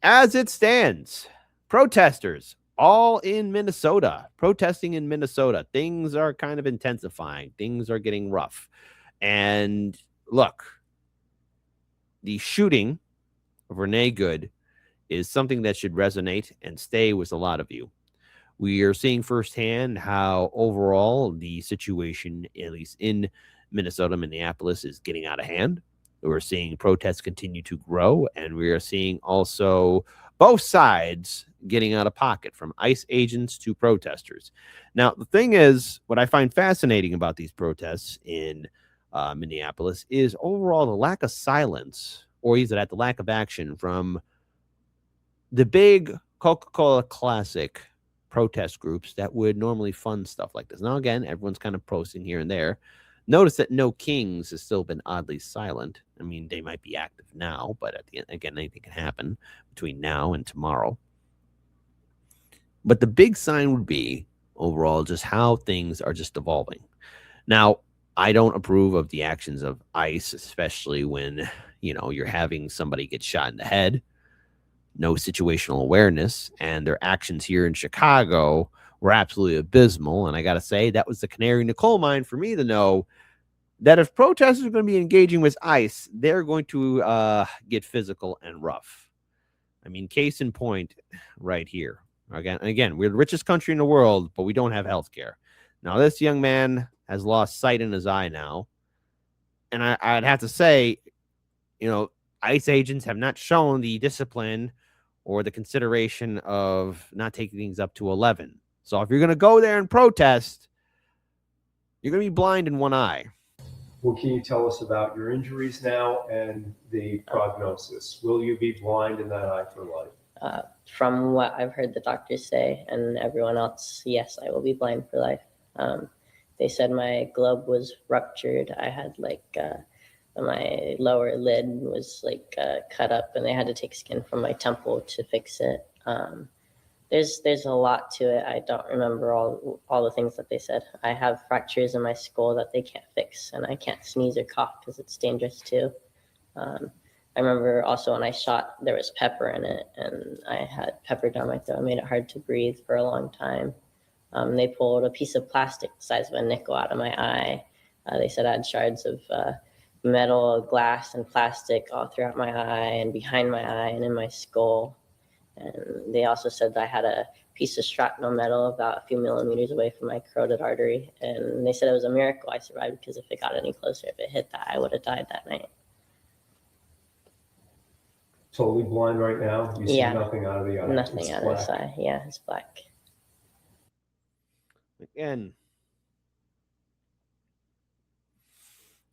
As it stands, protesters all in Minnesota, protesting in Minnesota. Things are kind of intensifying. Things are getting rough. And look, the shooting of Renee Good is something that should resonate and stay with a lot of you. We are seeing firsthand how overall the situation, at least in Minnesota, Minneapolis, is getting out of hand. We're seeing protests continue to grow, and we are seeing also both sides getting out of pocket, from ICE agents to protesters. Now, the thing is, what I find fascinating about these protests in Minneapolis is overall the lack of silence, or is it at the lack of action from the big Coca-Cola Classic protest groups that would normally fund stuff like this. Now, again, everyone's kind of posting here and there. Notice that No Kings has still been oddly silent. I mean, they might be active now, but at the end, again, anything can happen between now and tomorrow. But the big sign would be overall just how things are just evolving. Now, I don't approve of the actions of ICE, especially when, you're having somebody get shot in the head. No situational awareness, and their actions here in Chicago were absolutely abysmal. And I got to say, that was the canary in the coal mine for me to know that if protesters are going to be engaging with ICE, they're going to get physical and rough. I mean, case in point right here. Again, we're the richest country in the world, but we don't have health care. Now, this young man has lost sight in his eye now. And I'd have to say, ICE agents have not shown the discipline or the consideration of not taking things up to 11. So if you're going to go there and protest, you're going to be blind in one eye. Well, can you tell us about your injuries now and the prognosis? Will you be blind in that eye for life? From what I've heard the doctors say and everyone else, yes, I will be blind for life. They said my globe was ruptured. I had my lower lid was cut up, and they had to take skin from my temple to fix it. There's a lot to it. I don't remember all the things that they said. I have fractures in my skull that they can't fix, and I can't sneeze or cough because it's dangerous too. I remember also when I shot, there was pepper in it, and I had pepper down my throat. It made it hard to breathe for a long time. They pulled a piece of plastic the size of a nickel out of my eye. They said I had shards of metal, glass, and plastic all throughout my eye and behind my eye and in my skull. And they also said that I had a piece of shrapnel metal about a few millimeters away from my carotid artery. And they said it was a miracle I survived, because if it got any closer, if it hit that, I would have died that night. Totally blind right now? You see nothing out of the eye? Nothing out of this eye. Yeah, it's black.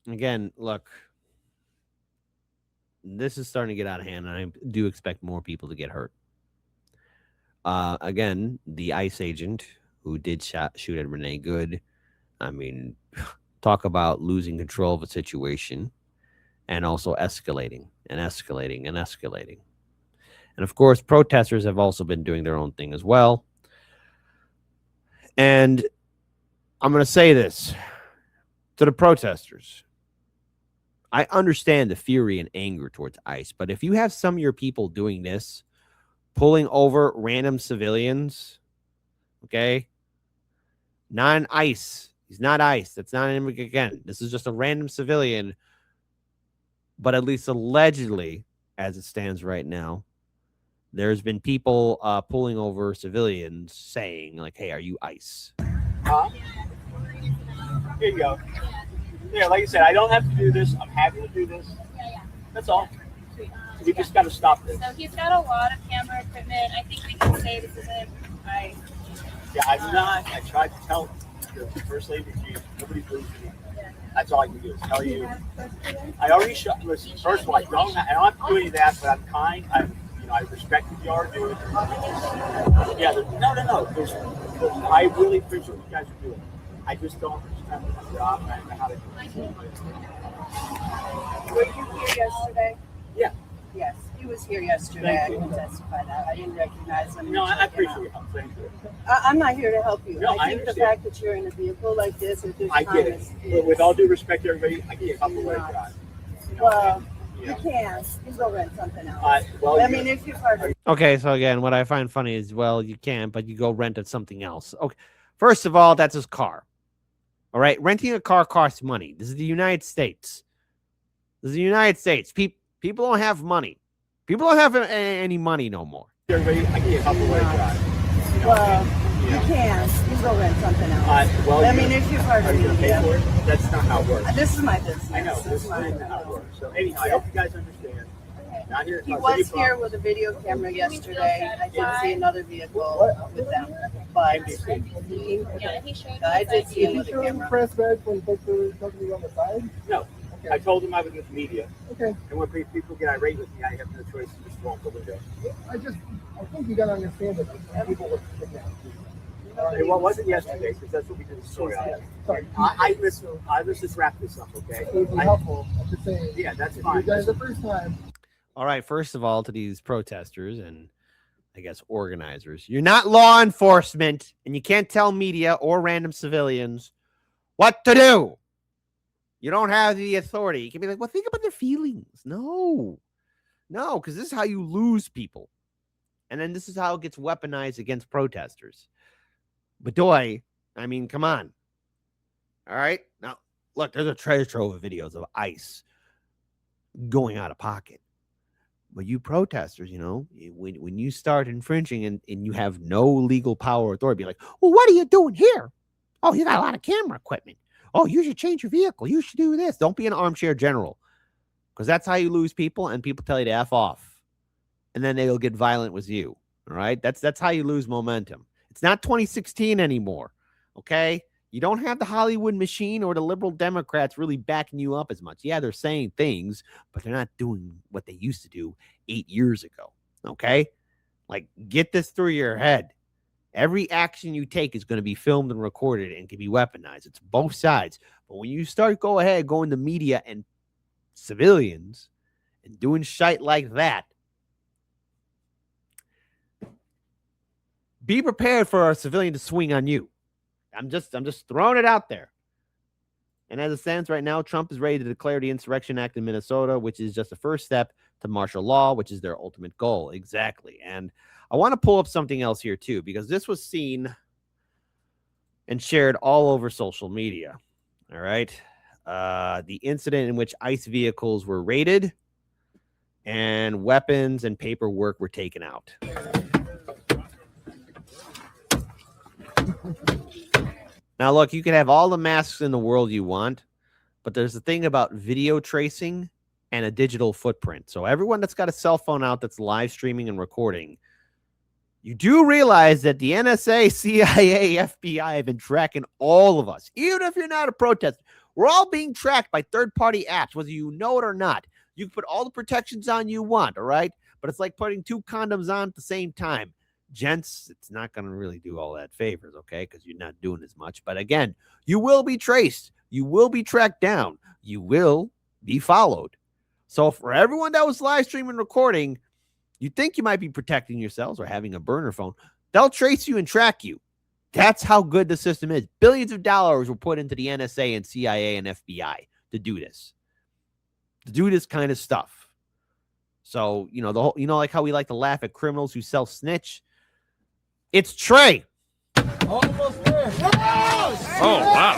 Again, look, this is starting to get out of hand, and I do expect more people to get hurt. Again, the ICE agent who did shoot at Renee Good, I mean, talk about losing control of a situation and also escalating and escalating and escalating. And of course, protesters have also been doing their own thing as well. And I'm going to say this to the protesters. I understand the fury and anger towards ICE, but if you have some of your people doing this, pulling over random civilians, okay, non-ICE, he's not ICE, that's not him again, this is just a random civilian, but at least allegedly, as it stands right now, there's been people pulling over civilians saying, like, hey, are you ICE? Here you go. Yeah, like I said, I don't have to do this. I'm happy to do this. Yeah. That's all. We just got to stop this. So he's got a lot of camera equipment. I think we can say this isn't right. Yeah, I'm not. I tried to tell the first lady, nobody believes me. Yeah. That's all I can do is tell you. I already shot. Listen, first of all, I don't have to do any of that, but I'm kind. I respect what you are doing. Yeah, no. I really appreciate what you guys are doing. I just don't understand my job. I don't know how to do it. Were you here yesterday? Yeah. Yes, he was here yesterday. I can testify that. I didn't recognize him. No, I appreciate your help. Thank you. I'm not here to help you. No, I think the fact that you're in a vehicle like this at this I time get it. But with all due respect to everybody, I get a couple of ways. Well, You can. You go rent something else. Well, I mean, if you've heard. Okay, so again, what I find funny is, well, you can, but you go rent at something else. Okay, first of all, that's his car. All right, renting a car costs money. This is the United States. This is the United States. People don't have money. People don't have any money no more. everybody, I give you a couple ways drive. You know, Well, you you know. can. You go rent something else. Well, I mean, if you've heard are you going to pay of for it. it? That's not how it works. This is my business. I know. This is my not how it works. So anyhow, I hope you guys understand. Not here. He was here with a video camera yesterday. I did see another vehicle with them, but Yeah, he showed I did see him Did with you a show him camera. press badge when he took the company on the side? No. Okay. I told him I was with the media, Okay. and when people get irate with me, I have no choice to just roll out the window. I think you gotta understand that people were kidnapped. It wasn't yesterday, because that's what we did the story on. Sorry. Let's just wrap this up, okay? It would be helpful. I'm just saying. Yeah, that's You fine. guys, the first time. All right, first of all, to these protesters and I guess organizers, you're not law enforcement, and you can't tell media or random civilians what to do. You don't have the authority. You can be like, well, think about their feelings. No, because this is how you lose people. And then this is how it gets weaponized against protesters. But I mean, come on. All right. Now, look, there's a treasure trove of videos of ICE going out of pocket. But you protesters, you know, when you start infringing and you have no legal power or authority, be like, well, what are you doing here? Oh, you got a lot of camera equipment. Oh, you should change your vehicle. You should do this. Don't be an armchair general, because that's how you lose people, and people tell you to F off. And then they'll get violent with you. All right. That's how you lose momentum. It's not 2016 anymore. Okay. You don't have the Hollywood machine or the liberal Democrats really backing you up as much. Yeah, they're saying things, but they're not doing what they used to do 8 years ago. Okay. Like, get this through your head. Every action you take is going to be filmed and recorded and can be weaponized. It's both sides. But when you start going to media and civilians and doing shit like that, be prepared for a civilian to swing on you. I'm just throwing it out there. And as it stands right now, Trump is ready to declare the Insurrection Act in Minnesota, which is just the first step to martial law, which is their ultimate goal. Exactly. And I want to pull up something else here too, because this was seen and shared all over social media. All right. The incident in which ICE vehicles were raided and weapons and paperwork were taken out. Now, look, you can have all the masks in the world you want, but there's a thing about video tracing and a digital footprint. So everyone that's got a cell phone out that's live streaming and recording, you do realize that the NSA, CIA, FBI have been tracking all of us. Even if you're not a protester, we're all being tracked by third-party apps, whether you know it or not. You can put all the protections on you want, all right? But it's like putting 2 condoms on at the same time. Gents, it's not going to really do all that favors, okay? Because you're not doing as much. But again, you will be traced. You will be tracked down. You will be followed. So for everyone that was live streaming recording, you think you might be protecting yourselves or having a burner phone. They'll trace you and track you. That's how good the system is. Billions of dollars were put into the NSA and CIA and FBI to do this kind of stuff. So, you know, like how we like to laugh at criminals who self-snitch. It's Trey. Almost there. Oh, wow.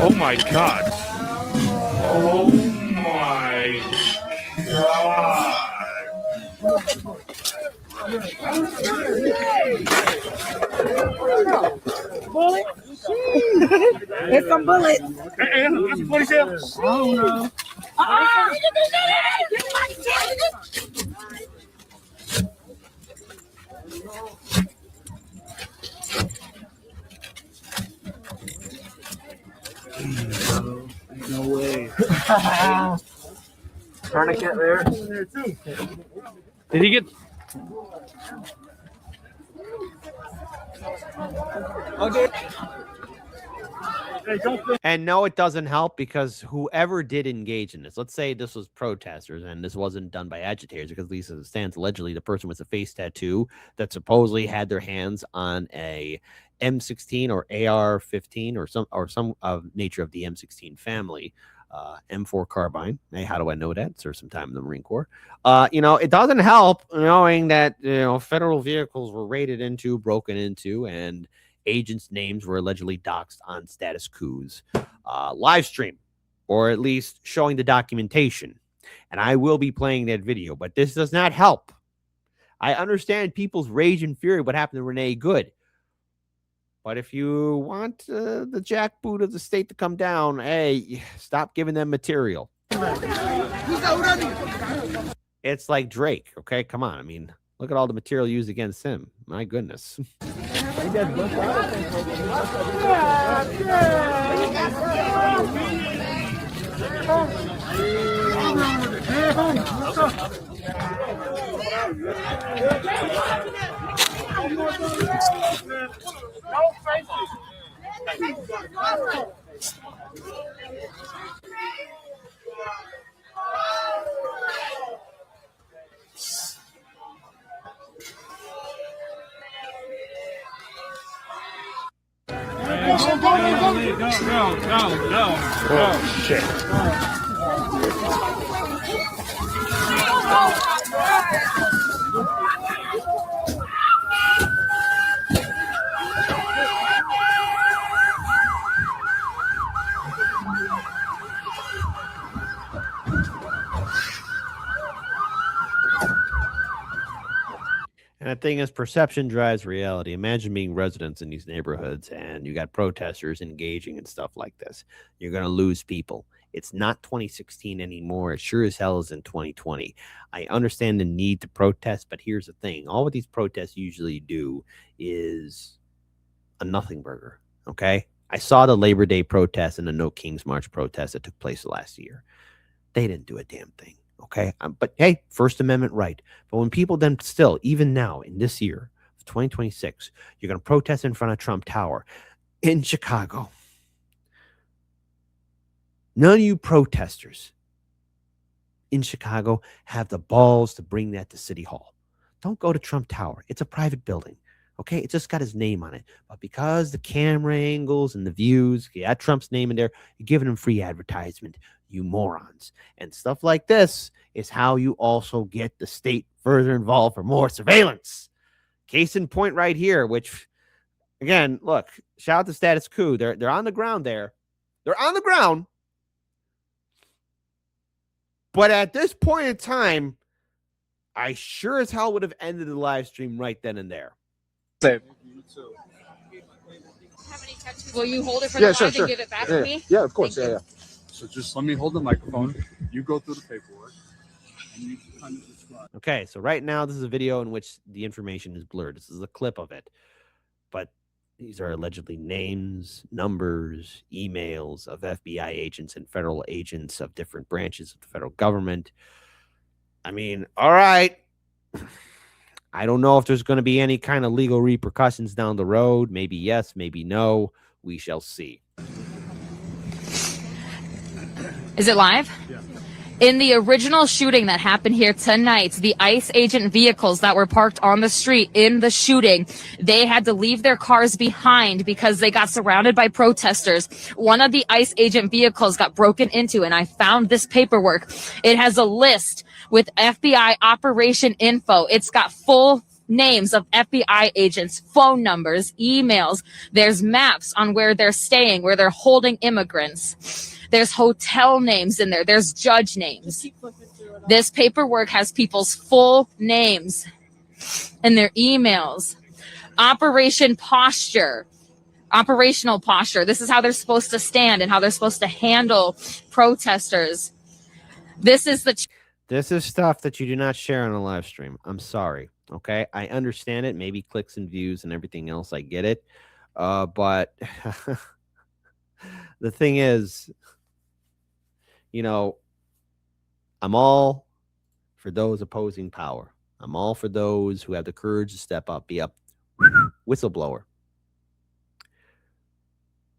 Oh my God. Oh my God. bullet. It's some bullets. What is it? I don't know. No way. Tourniquet there. Did he get? And no, it doesn't help, because whoever did engage in this, let's say this was protesters and this wasn't done by agitators, because at least as it stands, allegedly the person with a face tattoo that supposedly had their hands on a M16 or AR-15 or some nature of the M16 family, M4 carbine. Hey, how do I know that? Served some time in the Marine Corps. It doesn't help knowing that federal vehicles were raided into, broken into, and agents' names were allegedly doxed on status coups live stream, or at least showing the documentation. And I will be playing that video, but this does not help. I understand people's rage and fury what happened to Renee Good. But if you want the jackboot of the state to come down, hey, stop giving them material. It's like Drake, okay? Come on. I mean, look at all the material used against him. My goodness. No. Oh, shit. And the thing is, perception drives reality. Imagine being residents in these neighborhoods and you got protesters engaging and stuff like this. You're going to lose people. It's not 2016 anymore. It sure as hell is in 2020. I understand the need to protest, but here's the thing. All what these protests usually do is a nothing burger, okay? I saw the Labor Day protest and the No Kings March protest that took place last year. They didn't do a damn thing. Okay. But hey, First Amendment right. But when people then still, even now in this year of 2026, you're going to protest in front of Trump Tower in Chicago. None of you protesters in Chicago have the balls to bring that to City Hall. Don't go to Trump Tower. It's a private building. Okay. It just got his name on it. But because the camera angles and the views, you got Trump's name in there, you're giving him free advertisement. You morons. And stuff like this is how you also get the state further involved for more surveillance. Case in point right here, which, again, look, shout out to Status Quo. They're on the ground there. They're on the ground. But at this point in time, I sure as hell would have ended the live stream right then and there. Will you hold it for Yeah, the sure, live sure. and give it back Yeah, to me? yeah, of course. Thank Yeah, you. yeah. So just let me hold the microphone. You go through the paperwork. And you kind of describe. Okay, so right now this is a video in which the information is blurred. This is a clip of it. But these are allegedly names, numbers, emails of FBI agents and federal agents of different branches of the federal government. I mean, all right. I don't know if there's going to be any kind of legal repercussions down the road. Maybe yes, maybe no. We shall see. Is it live? Yeah. In the original shooting that happened here tonight, the ICE agent vehicles that were parked on the street in the shooting, they had to leave their cars behind because they got surrounded by protesters. One of the ICE agent vehicles got broken into, and I found this paperwork. It has a list with FBI operation info. It's got full names of FBI agents, phone numbers, emails. There's maps on where they're staying, where they're holding immigrants. There's hotel names in there. There's judge names. This paperwork has people's full names and their emails. Operational posture. This is how they're supposed to stand and how they're supposed to handle protesters. This is stuff that you do not share on a live stream. I'm sorry. Okay. I understand it. Maybe clicks and views and everything else. I get it. But the thing is, I'm all for those opposing power. I'm all for those who have the courage to step up, be a whistleblower.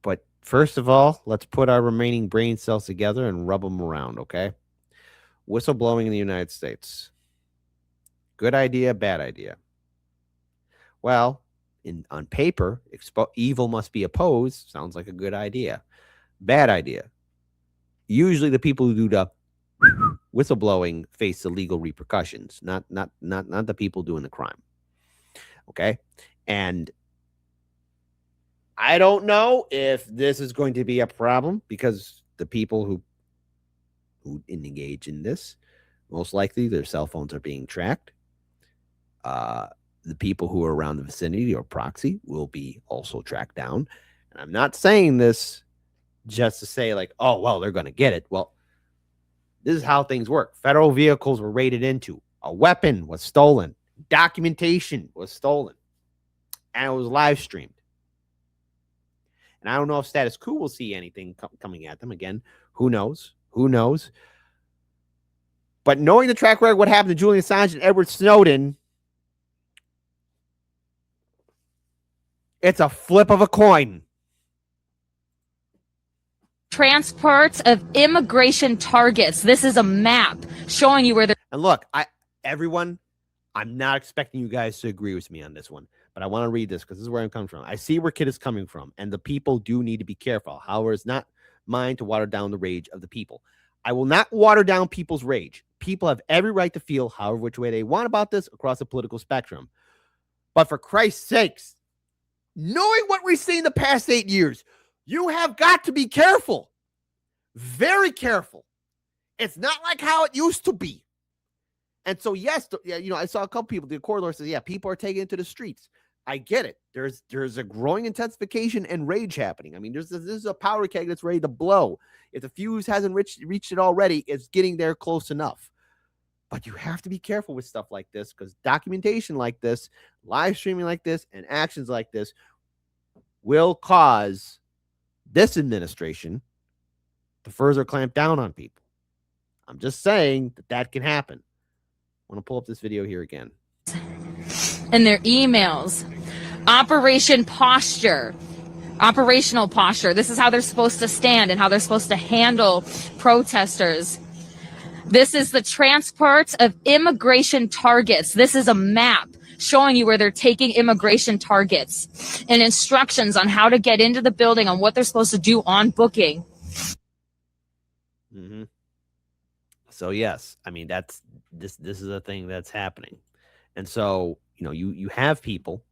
But first of all, let's put our remaining brain cells together and rub them around, okay? Whistleblowing in the United States. Good idea, bad idea. Well, on paper, evil must be opposed. Sounds like a good idea. Bad idea. Usually the people who do the whistleblowing face the legal repercussions, not the people doing the crime. Okay? And I don't know if this is going to be a problem, because the people who engage in this, most likely their cell phones are being tracked. The people who are around the vicinity or proxy will be also tracked down. And I'm not saying this just to say like, oh, well, they're going to get it. Well, this is how things work. Federal vehicles were raided into. A weapon was stolen. Documentation was stolen. And it was live streamed. And I don't know if status quo will see anything coming at them again. Who knows? Who knows? But knowing the track record, what happened to Julian Assange and Edward Snowden, it's a flip of a coin. Transports of immigration targets. This is a map showing you where they're. And look, everyone, I'm not expecting you guys to agree with me on this one, but I want to read this because this is where I'm coming from. I see where Kid is coming from, and the people do need to be careful. However, it's not mine to water down the rage of the people. I will not water down people's rage. People have every right to feel however which way they want about this across the political spectrum. But for Christ's sakes, knowing what we've seen the past 8 years, you have got to be careful. Very careful. It's not like how it used to be. And so, yes, I saw a couple people, the corridor says, yeah, people are taking it to the streets. I get it. There's a growing intensification and rage happening. I mean, this is a powder keg that's ready to blow. If the fuse hasn't reached it already, it's getting there close enough. But you have to be careful with stuff like this, because documentation like this, live streaming like this, and actions like this will cause this administration to further clamp down on people. I'm just saying that can happen. I want to pull up this video here again. In their emails. Operational posture. This is how they're supposed to stand and how they're supposed to handle protesters. This is the transport of immigration targets. This is a map showing you where they're taking immigration targets and instructions on how to get into the building, on what they're supposed to do on booking. Mm-hmm. So yes, I mean, this is a thing that's happening. And so, you have people,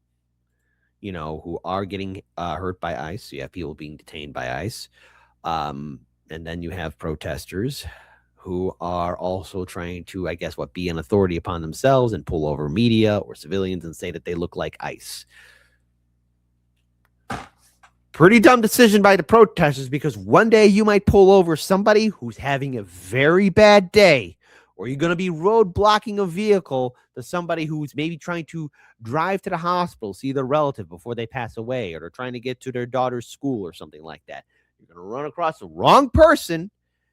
who are getting hurt by ICE. You have people being detained by ICE. And then you have protesters who are also trying to, I guess, be an authority upon themselves and pull over media or civilians and say that they look like ICE. Pretty dumb decision by the protesters, because one day you might pull over somebody who's having a very bad day, or you're going to be road blocking a vehicle to somebody who's maybe trying to drive to the hospital, see their relative before they pass away, or they're trying to get to their daughter's school or something like that. You're going to run across the wrong person.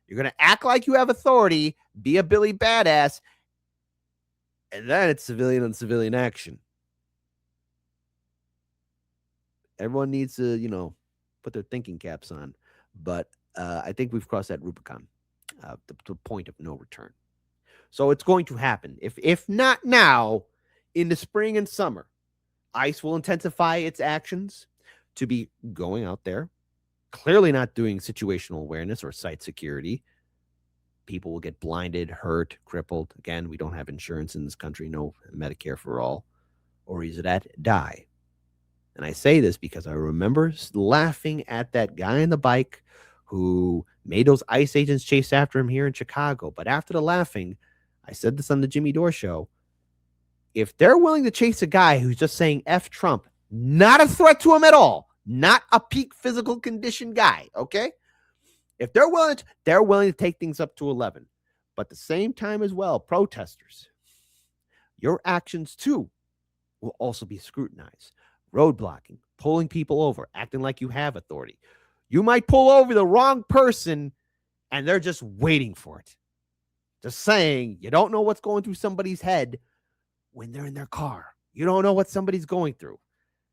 You're going to act like you have authority, be a Billy badass, and then it's civilian on civilian action. Everyone needs to, put their thinking caps on. But I think we've crossed that Rubicon, the point of no return. So it's going to happen. If not now, in the spring and summer, ICE will intensify its actions to be going out there, clearly not doing situational awareness or site security. People will get blinded, hurt, crippled. Again, we don't have insurance in this country, no Medicare for all, or either that, die. And I say this because I remember laughing at that guy on the bike who made those ICE agents chase after him here in Chicago. But after the laughing, I said this on the Jimmy Dore show. If they're willing to chase a guy who's just saying F Trump, not a threat to him at all, not a peak physical condition guy, okay? If they're willing to take things up to 11. But at the same time as well, protesters, your actions too will also be scrutinized. Roadblocking, pulling people over, acting like you have authority. You might pull over the wrong person and they're just waiting for it. Just saying, you don't know what's going through somebody's head when they're in their car. You don't know what somebody's going through.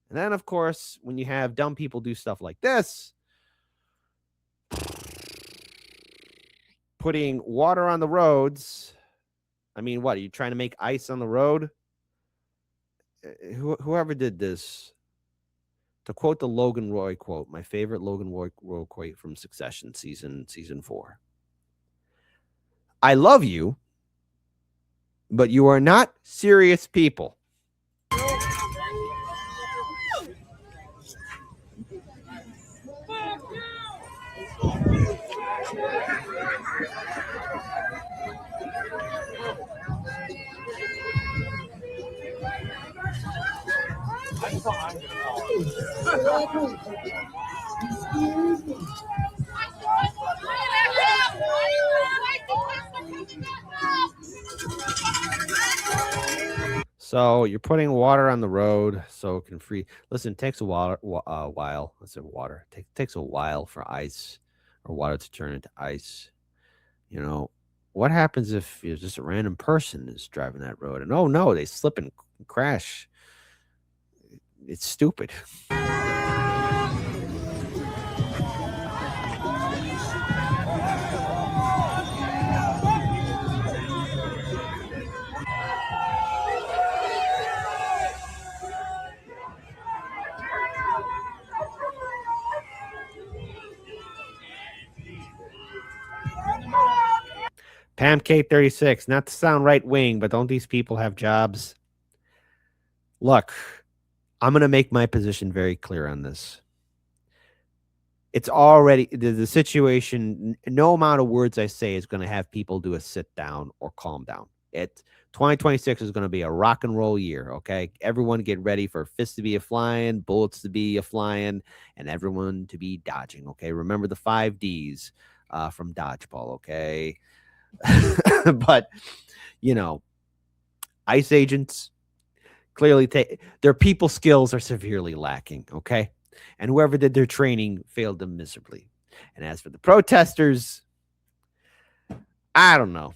And then, of course, when you have dumb people do stuff like this, putting water on the roads. I mean, what? Are you trying to make ice on the road? Whoever did this To quote the Logan Roy quote, my favorite Logan Roy quote from Succession season 4. I love you, but you are not serious people. So you're putting water on the road so it can free. Listen, it takes a while. Let's say water. Takes a while for ice or water to turn into ice. You know, what happens if just a random person is driving that road and oh no, they slip and crash? It's stupid. Pam K36, not to sound right wing, but don't these people have jobs? Look, I'm going to make my position very clear on this. It's already the situation. No amount of words I say is going to have people do a sit down or calm down. 2026 is going to be a rock and roll year. Okay. Everyone get ready for fists to be a flying, bullets to be a flying, and everyone to be dodging. Okay. Remember the 5 Ds from dodgeball. Okay. But, you know, ICE agents clearly their people skills are severely lacking. Okay. And whoever did their training failed them miserably. And as for the protesters, I don't know.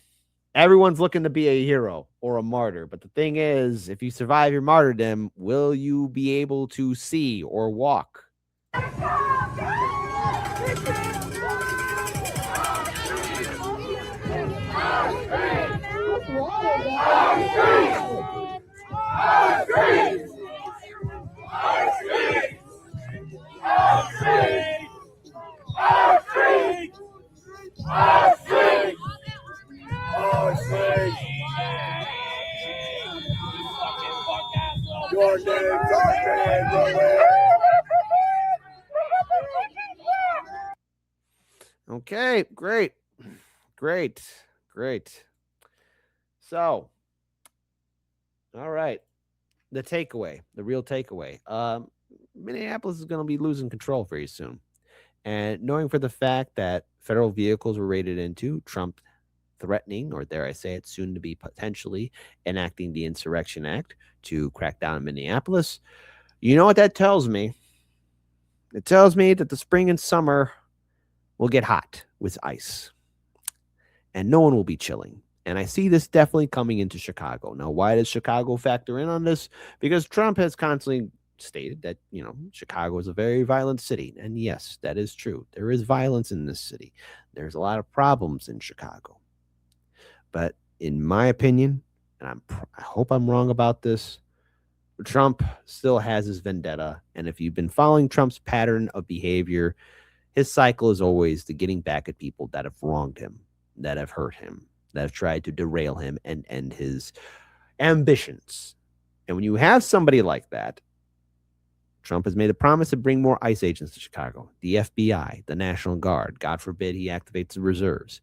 Everyone's looking to be a hero or a martyr. But the thing is, if you survive your martyrdom, will you be able to see or walk? Okay, great. So, all right. The takeaway, the real takeaway. Minneapolis is going to be losing control very soon. And knowing for the fact that federal vehicles were raided into, Trump threatening, or dare I say it, soon to be potentially enacting the Insurrection Act to crack down in Minneapolis, you know what that tells me? It tells me that the spring and summer will get hot with ice. And no one will be chilling. And I see this definitely coming into Chicago. Now, why does Chicago factor in on this? Because Trump has constantly stated that, you know, Chicago is a very violent city. And yes, that is true. There is violence in this city. There's a lot of problems in Chicago. But in my opinion, and I hope I'm wrong about this, Trump still has his vendetta. And if you've been following Trump's pattern of behavior, his cycle is always the getting back at people that have wronged him, that have hurt him, that have tried to derail him and end his ambitions. And when you have somebody like that, Trump has made a promise to bring more ICE agents to Chicago, the FBI, the National Guard. God forbid he activates the reserves.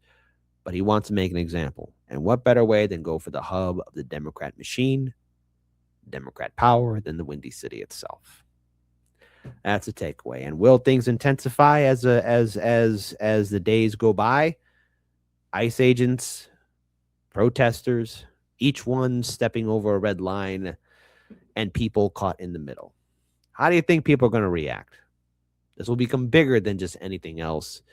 But he wants to make an example. And what better way than go for the hub of the Democrat machine, Democrat power, than the Windy City itself? That's a takeaway. And will things intensify as the days go by? ICE agents, protesters, each one stepping over a red line, and people caught in the middle. How do you think people are going to react? This will become bigger than just anything else.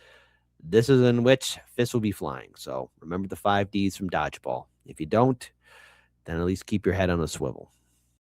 This is in which fists will be flying. So remember the 5 Ds from dodgeball. If you don't, then at least keep your head on a swivel.